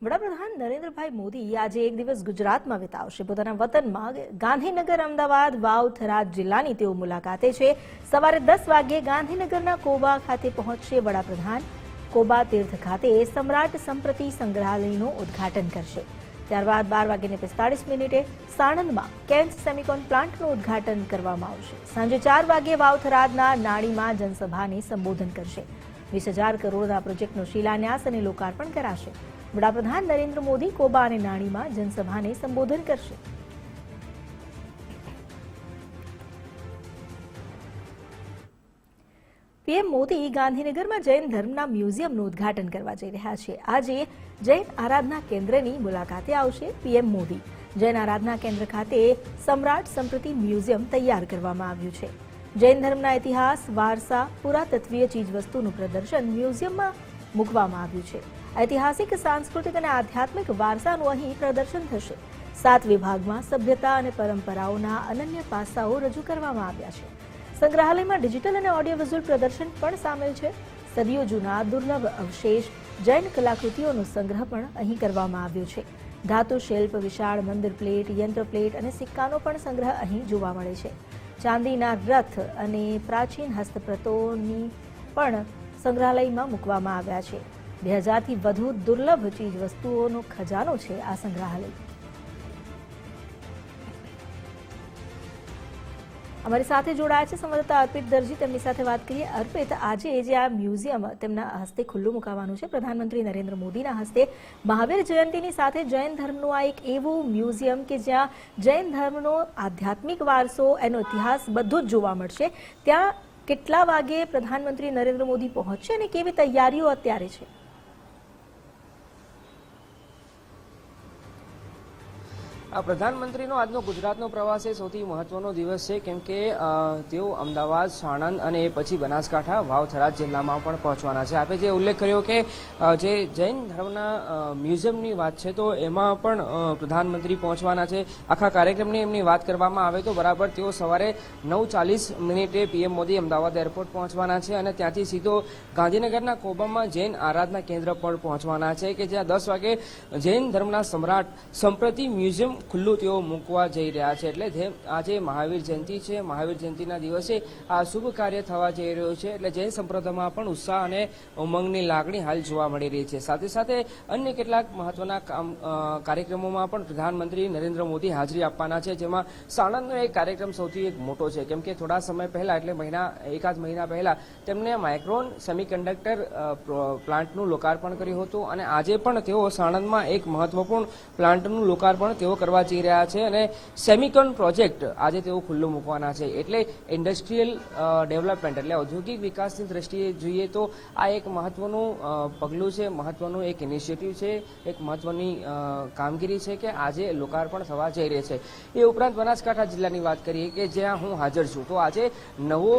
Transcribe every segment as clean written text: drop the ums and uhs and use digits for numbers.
વડાપ્રધાન નરેન્દ્રભાઈ મોદી આજે એક દિવસ ગુજરાતમાં વિતાવશે. પોતાના વતનમાં ગાંધીનગર, અમદાવાદ, વાવ, થરાદ જિલ્લાની તેઓ મુલાકાતે છે. સવારે 10 વાગ્યે ગાંધીનગરના કોબા ખાતે પહોંચશે વડાપ્રધાન. કોબા તીર્થ ખાતે સમ્રાટ સંપ્રતિ સંગ્રહાલયનું ઉદ્ઘાટન કરશે. ત્યારબાદ 12:45 સાણંદમાં કેન્સ સેમિકોન પ્લાન્ટનું ઉદ્ઘાટન કરવામાં આવશે. સાંજે 4 વાગ્યે વાવ, થરાદના નાણીમાં જનસભાને સંબોધન કરશે. 20,000 કરોડના પ્રોજેક્ટનો શિલાન્યાસ અને લોકાર્પણ કરાશે. વડાપ્રધાન નરેન્દ્ર મોદી કોબા અને નાણીમાં જનસભાને સંબોધન કરશે. પીએમ મોદી ગાંધીનગરમાં જૈન ધર્મના મ્યુઝિયમનું ઉદ્ઘાટન કરવા જઈ રહ્યા છે. આજે જૈન આરાધના કેન્દ્રની મુલાકાતે આવશે પીએમ મોદી. જૈન આરાધના કેન્દ્ર ખાતે સમ્રાટ સંપ્રતિ મ્યુઝિયમ તૈયાર કરવામાં આવ્યું છે. જૈન ધર્મના ઇતિહાસ, વારસા, પુરાતત્વીય ચીજવસ્તુનું પ્રદર્શન મ્યુઝિયમમાં મૂકવામાં આવ્યું છે. ઐતિહાસિક, સાંસ્કૃતિક અને આધ્યાત્મિક વારસાનું અહીં પ્રદર્શન થશે. 7 વિભાગમાં સભ્યતા અને પરંપરાઓના અનન્ય પાસાઓ રજૂ કરવામાં આવ્યા છે. સંગ્રહાલયમાં ડિજિટલ અને ઓડિયો વિઝ્યુઅલ પ્રદર્શન પણ સામેલ છે. સદીઓ જૂના દુર્લભ અવશેષ, જૈન કલાકૃતિઓનો સંગ્રહ પણ અહીં કરવામાં આવ્યો છે. ધાતુ શિલ્પ, વિશાળ મંદિર પ્લેટ, યંત્ર પ્લેટ અને સિક્કાનો પણ સંગ્રહ અહીં જોવા મળે છે. ચાંદીના રથ અને પ્રાચીન હસ્તપ્રતોની પણ સંગ્રહાલયમાં મૂકવામાં આવ્યા છે. 2000થી વધુ દુર્લભ ચીજ વસ્તુઓનો ખજાનો છે આ સંગ્રહાલય. અમારી સાથે જોડાયા છે સંવાદદાતા અર્પિત દરજી. તેમની સાથે વાત કરીએ. અર્પિત, આજે જે આ મ્યુઝિયમ તેમના હસ્તે ખુલ્લું મુકાવાનું છે, પ્રધાનમંત્રી નરેન્દ્ર મોદીના હસ્તે, મહાવીર જયંતિની સાથે જૈન ધર્મનું આ એક એવું મ્યુઝિયમ કે જ્યાં જૈન ધર્મનો આધ્યાત્મિક વારસો, એનો ઇતિહાસ બધું જ જોવા મળશે. ત્યાં કેટલા વાગે પ્રધાનમંત્રી નરેન્દ્ર મોદી પહોંચશે અને કેવી તૈયારીઓ અત્યારે છે? પ્રધાનમંત્રીનો આજનો ગુજરાતનો પ્રવાસ એ સૌથી મહત્વનો દિવસ છે, કેમ કે તેઓ અમદાવાદ, સાણંદ અને પછી બનાસકાંઠા, વાવ, થરાદ જિલ્લામાં પણ પહોંચવાના છે. આપે જે ઉલ્લેખ કર્યો કે જે જૈન ધર્મના મ્યુઝિયમની વાત છે, તો એમાં પણ પ્રધાનમંત્રી પહોંચવાના છે. આખા કાર્યક્રમની એમની વાત કરવામાં આવે તો બરાબર તેઓ સવારે 9:40 પીએમ મોદી અમદાવાદ એરપોર્ટ પહોંચવાના છે અને ત્યાંથી સીધો ગાંધીનગરના કોબામાં જૈન આરાધના કેન્દ્ર પર પહોંચવાના છે, કે જ્યાં 10 વાગે જૈન ધર્મના સમ્રાટ સંપ્રતિ મ્યુઝિયમ ખુલ્લું તેઓ મૂકવા જઈ રહ્યા છે. એટલે આજે મહાવીર જયંતિ છે. મહાવીર જયંતિના દિવસે આ શુભ કાર્ય થવા જઈ રહ્યું છે. એટલે જૈન સંપ્રદાયમાં પણ ઉત્સાહ અને ઉમંગની લાગણી હાલ જોવા મળી રહી છે. સાથે સાથે અન્ય કેટલાક મહત્વના કાર્યક્રમોમાં પણ પ્રધાનમંત્રી નરેન્દ્ર મોદી હાજરી આપવાના છે, જેમાં સાણંદનો એક કાર્યક્રમ સૌથી એક મોટો છે, કેમ કે થોડા સમય પહેલા, એટલે એકાદ મહિના પહેલા તેમને માઇક્રોન સેમિકન્ડક્ટર પ્લાન્ટનું લોકાર્પણ કર્યું હતું અને આજે પણ તેઓ સાણંદમાં એક મહત્વપૂર્ણ પ્લાન્ટનું લોકાર્પણ તેઓ કરવા જઈ રહ્યા છે અને સેમિકોન પ્રોજેક્ટ આજે તેઓ ખુલ્લું મૂકવાના છે. એટલે ઇન્ડસ્ટ્રીયલ ડેવલપમેન્ટ, એટલે ઔદ્યોગિક વિકાસની દ્રષ્ટિએ જોઈએ તો આ એક મહત્વનું પગલું છે, મહત્વનું એક ઇનિશિયેટિવ છે, એક મહત્વની કામગીરી છે કે આજે લોકાર્પણ થવા જઈ રહી છે. એ ઉપરાંત બનાસકાંઠા જિલ્લાની વાત કરીએ કે જ્યાં હું હાજર છું, તો આજે નવો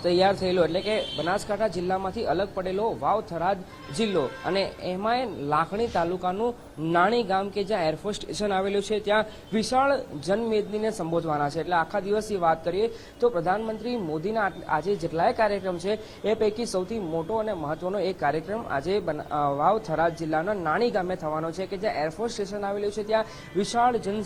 તૈયાર થયેલો, એટલે કે બનાસકાંઠા જિલ્લામાંથી અલગ પડેલો વાવ, થરાદ જિલ્લો અને એમાં લાખણી તાલુકાનું નાણી ગામ કે જ્યાં એરફોર્સ સ્ટેશન આવેલું છે, ત્યાં વિશાળ જનમેદનીને સંબોધવાના છે. એટલે આખા દિવસની વાત કરીએ તો પ્રધાનમંત્રી મોદીના આજે જેટલાય કાર્યક્રમ છે એ પૈકી સૌથી મોટો અને મહત્વનો એક કાર્યક્રમ આજે વાવ, થરાદ જિલ્લાના નાણી ગામે થવાનો છે, કે જ્યાં એરફોર્સ સ્ટેશન આવેલું છે, ત્યાં વિશાળ જન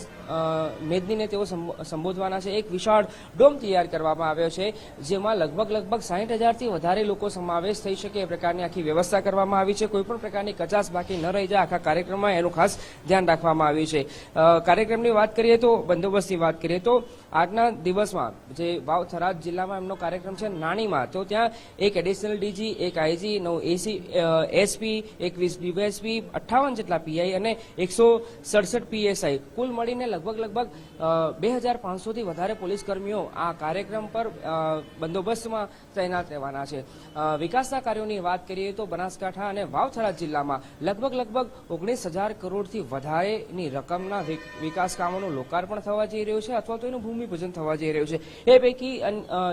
મેદનીને તેઓ સંબોધવાના છે. એક વિશાળ ડોમ તૈયાર કરવામાં આવ્યો છે, જેમાં લગભગ 60,000થી વધારે લોકો સમાવેશ થઈ શકે એ પ્રકારની આખી વ્યવસ્થા કરવામાં આવી છે. કોઈપણ પ્રકારની કચાશ બાકી ન રહી જાય આખા કાર્યક્રમમાં, એનું ખાસ ધ્યાન રાખવામાં આવ્યું છે. કાર્યક્રમની વાત કરીએ તો, બંદોબસ્તની વાત કરીએ તો આજના દિવસમાં જે વાવ, થરાદ જિલ્લામાં એમનો કાર્યક્રમ છે નાણીમાં, તો ત્યાં એક એડિશનલ ડીજી, એક આઈજી, 9 એસપી, 21 ડીવાયએસપી, 58 જેટલા પીઆઈ અને 167 પીએસઆઈ, કુલ મળીને લગભગ 2,500થી વધારે પોલીસ કર્મીઓ આ કાર્યક્રમ પર બંદોબસ્તમાં તૈનાત રહેવાના છે. વિકાસના કાર્યોની વાત કરીએ તો બનાસકાંઠા અને વાવ, થરાદ જિલ્લામાં લગભગ 19,000 કરોડથી વધારેની રકમના વિકાસ કામોનું લોકાર્પણ થવા જઈ રહ્યું છે, અથવા તો એનું ભૂમિપૂજન થવા જઈ રહ્યું છે. એ પૈકી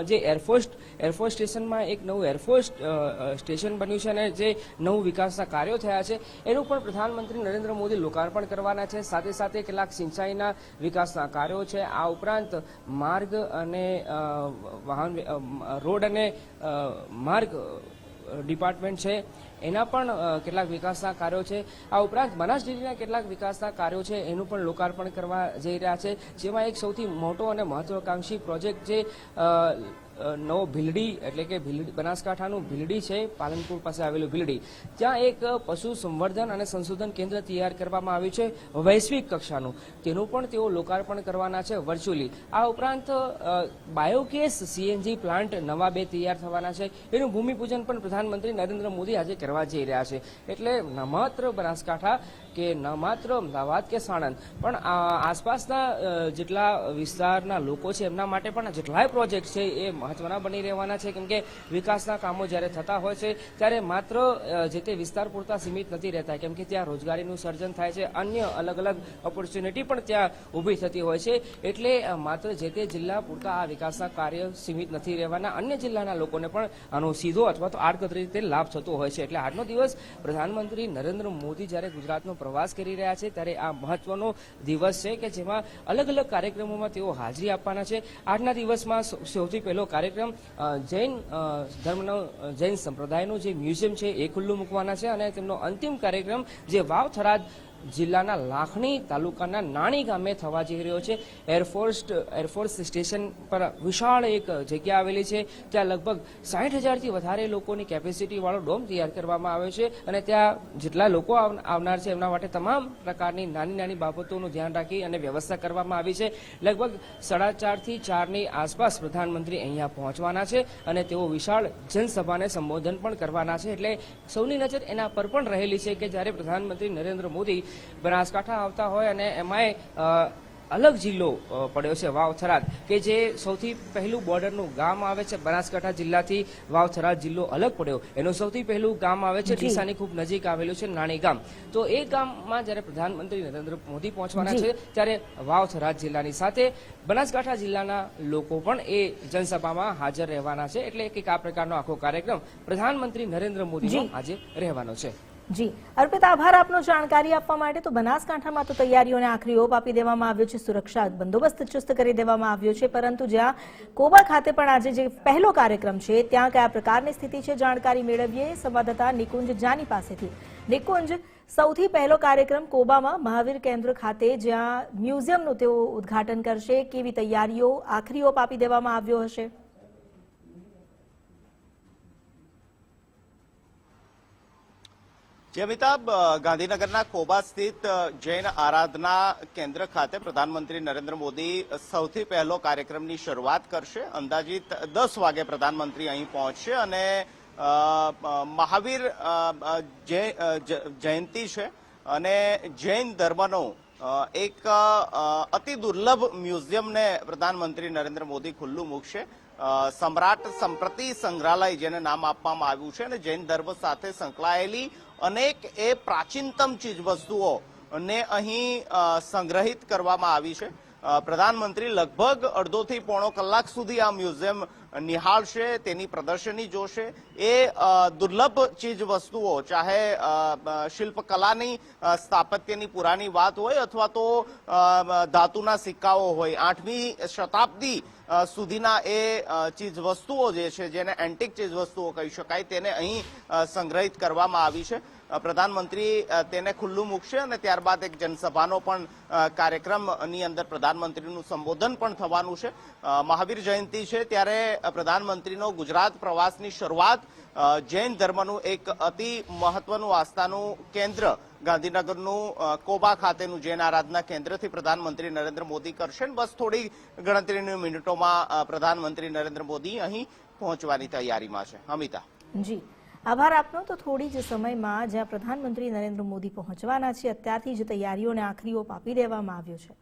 જે એરફોર્સ સ્ટેશનમાં એક નવું એરફોર્સ સ્ટેશન બન્યું છે અને જે નવું વિકાસના કાર્યો થયા છે, એનું પણ પ્રધાનમંત્રી નરેન્દ્ર મોદી લોકાર્પણ કરવાના છે. સાથે સાથે કેટલાક સિંચાઈના વિકાસના કાર્યો છે. આ ઉપરાંત માર્ગ અને રોડ અને માર્ગ ડિપાર્ટમેન્ટ છે, એના પણ કેટલાક વિકાસના કાર્યો છે. આ ઉપરાંત બનાસ ડેરીના કેટલાક વિકાસના કાર્યો છે એનું પણ લોકાર્પણ કરવા જઈ રહ્યા છે, જેમાં એક સૌથી મોટો અને મહત્વાકાંક્ષી પ્રોજેક્ટ જે નવો ભીલડી એટલે કે બનાસકાંઠાનું ભીલડી છે, પાલનપુર પાસે આવેલું ભીલડી, ત્યાં એક પશુ સંવર્ધન અને સંશોધન કેન્દ્ર તૈયાર કરવામાં આવ્યું છે વૈશ્વિક કક્ષાનું. તેનું પણ તેઓ લોકાર્પણ કરવાના છે વર્ચ્યુઅલી. આ ઉપરાંત બાયોગેસ સીએનજી પ્લાન્ટ નવા 2 તૈયાર થવાના છે, એનું ભૂમિપૂજન પણ પ્રધાનમંત્રી નરેન્દ્ર મોદી આજે કરવા જઈ રહ્યા છે. એટલે ન માત્ર બનાસકાંઠા કે ન માત્ર અમદાવાદ કે સાણંદ, પણ આસપાસના જેટલા વિસ્તારના લોકો છે એમના માટે પણ જેટલાય પ્રોજેક્ટ છે એ મહત્વના બની રહેવાના છે. કેમ કે વિકાસના કામો જ્યારે થતા હોય છે ત્યારે માત્ર જે તે વિસ્તાર પૂરતા સીમિત નથી રહેતા, કેમ કે ત્યાં રોજગારીનું સર્જન થાય છે, અન્ય અલગ અલગ ઓપોર્ચ્યુનિટી પણ ત્યાં ઊભી થતી હોય છે. એટલે માત્ર જે તે જિલ્લા પૂરતા આ વિકાસના કાર્ય સીમિત નથી રહેવાના, અન્ય જિલ્લાના લોકોને પણ આનો સીધો અથવા તો આડકતરી રીતે લાભ થતો હોય છે. એટલે આજનો દિવસ પ્રધાનમંત્રી નરેન્દ્ર મોદી જ્યારે ગુજરાતનો પ્રવાસ કરી રહ્યા છે ત્યારે આ મહત્વનો દિવસ છે કે જેમાં અલગ અલગ કાર્યક્રમોમાં તેઓ હાજરી આપવાના છે. આજના દિવસમાં સૌથી પહેલો કાર્યક્રમ જૈન ધર્મનો જૈન સંપ્રદાયનું જે મ્યુઝિયમ છે એ ખુલ્લું મૂકવાના છે, અને તેમનો અંતિમ કાર્યક્રમ જે વાવ થરાદ જિલ્લાના લાખણી તાલુકાના નાણી ગામે થવા જઈ રહ્યો છે. એરફોર્સ સ્ટેશન પર વિશાળ એક જગ્યા આવેલી છે, ત્યાં લગભગ 60,000થી વધારે લોકોની કેપેસિટી વાળો ડોમ તૈયાર કરવામાં આવ્યો છે, અને ત્યાં જેટલા લોકો આવનાર છે એમના માટે તમામ પ્રકારની નાની નાની બાબતોનું ધ્યાન રાખી અને વ્યવસ્થા કરવામાં આવી છે. લગભગ 4:30થી 4ની આસપાસ પ્રધાનમંત્રી અહીંયા પહોંચવાના છે અને તેઓ વિશાળ જનસભાને સંબોધન પણ કરવાના છે. એટલે સૌની નજર એના પર પણ રહેલી છે કે જ્યારે પ્રધાનમંત્રી નરેન્દ્ર મોદી બનાસકાંઠા આવતા હોય અને એમાંય અલગ જિલ્લો પડ્યો છે વાવ થરાદ, કે જે સૌથી પહેલું બોર્ડરનું ગામ આવે છે. બનાસકાંઠા જિલ્લાથી વાવ થરાદ જિલ્લો અલગ પડ્યો, એનું સૌથી પહેલું ગામ આવે છે ડીસાની ખૂબ નજીક આવેલું છે નાણી ગામ. તો એ ગામમાં જ્યારે પ્રધાનમંત્રી નરેન્દ્ર મોદી પહોંચવાના છે ત્યારે વાવ થરાદ જિલ્લાની સાથે બનાસકાંઠા જિલ્લાના લોકો પણ એ જનસભામાં હાજર રહેવાના છે. એટલે કે આ પ્રકારનો આખો કાર્યક્રમ પ્રધાનમંત્રી નરેન્દ્ર મોદીનો આજે રહેવાનો છે. જી અર્પિતા, આભાર આપનો જાણકારી આપવા માટે. તો બનાસકાંઠામાં તો તૈયારીઓને આખરી ઓપ આપી દેવામાં આવ્યો છે, સુરક્ષા બંદોબસ્ત ચુસ્ત કરી દેવામાં આવ્યો છે, પરંતુ જ્યાં કોબા ખાતે પણ આજે જે પહેલો કાર્યક્રમ છે ત્યાં કયા પ્રકારની સ્થિતિ છે જાણકારી મેળવીએ સંવાદદાતા નિકુંજ જાની પાસેથી. નિકુંજ, સૌથી પહેલો કાર્યક્રમ કોબામાં મહાવીર કેન્દ્ર ખાતે જ્યાં મ્યુઝિયમનું તેઓ ઉદ્ઘાટન કરશે, કેવી તૈયારીઓ આખરી ઓપ આપી દેવામાં આવ્યો હશે? જે અમિતાભ, ગાંધીનગરના કોબા સ્થિત જૈન આરાધના કેન્દ્ર ખાતે પ્રધાનમંત્રી નરેન્દ્ર મોદી સૌથી પહેલો કાર્યક્રમની શરૂઆત કરશે. અંદાજિત 10 વાગે પ્રધાનમંત્રી અહીં પહોંચશે અને મહાવીર જયંતિ છે અને જૈન ધર્મનો એક અતિ દુર્લભ મ્યુઝિયમને પ્રધાનમંત્રી નરેન્દ્ર મોદી ખુલ્લું મૂકશે. સમ્રાટ સંપ્રતિ સંગ્રહાલય જેને નામ આપવામાં આવ્યું છે, અને જૈન ધર્મ સાથે સંકળાયેલી અનેક એ પ્રાચીનતમ ચીજવસ્તુઓને અહીં સંગ્રહિત કરવામાં આવી છે. પ્રધાનમંત્રી લગભગ અડધોથી પોણો કલાક સુધી આ મ્યુઝિયમ નિહાળશે, તેની પ્રદર્શની જોશે. એ દુર્લભ ચીજ વસ્તુઓ, ચાહે શિલ્પકલાની સ્થાપત્યની પુરાની વાત હોય અથવા તો ધાતુના સિક્કાઓ હોય, 8મી શતાબ્દી સુધીના એ ચીજ વસ્તુઓ જે છે, જેને એન્ટિક ચીજ વસ્તુઓ કહી શકાય, તેને અહીં સંગ્રહિત કરવામાં આવી છે. પ્રધાનમંત્રી તેને ખુલ્લું મૂકશે અને ત્યારબાદ એક જનસભાનો પણ કાર્યક્રમની અંદર પ્રધાનમંત્રીનું સંબોધન પણ થવાનું છે. મહાવીર જયંતિ છે ત્યારે પ્રધાનમંત્રીનો ગુજરાત પ્રવાસની શરૂઆત જૈન ધર્મનું એક અતિ મહત્વનું આસ્થાનું કેન્દ્ર ગાંધીનગરનું કોબા ખાતેનું જૈન આરાધના કેન્દ્રથી પ્રધાનમંત્રી નરેન્દ્ર મોદી કરશે. બસ થોડી ગણતરીની મિનિટોમાં પ્રધાનમંત્રી નરેન્દ્ર મોદી અહીં પહોંચવાની તૈયારીમાં છે. અમિતા. જી આભાર આપનો. તો થોડી જ સમયમાં જ્યાં પ્રધાનમંત્રી નરેન્દ્ર મોદી પહોંચવાના છે, અત્યારથી જ તૈયારીઓને આખરી ઓપ આપી દેવામાં આવ્યો છે.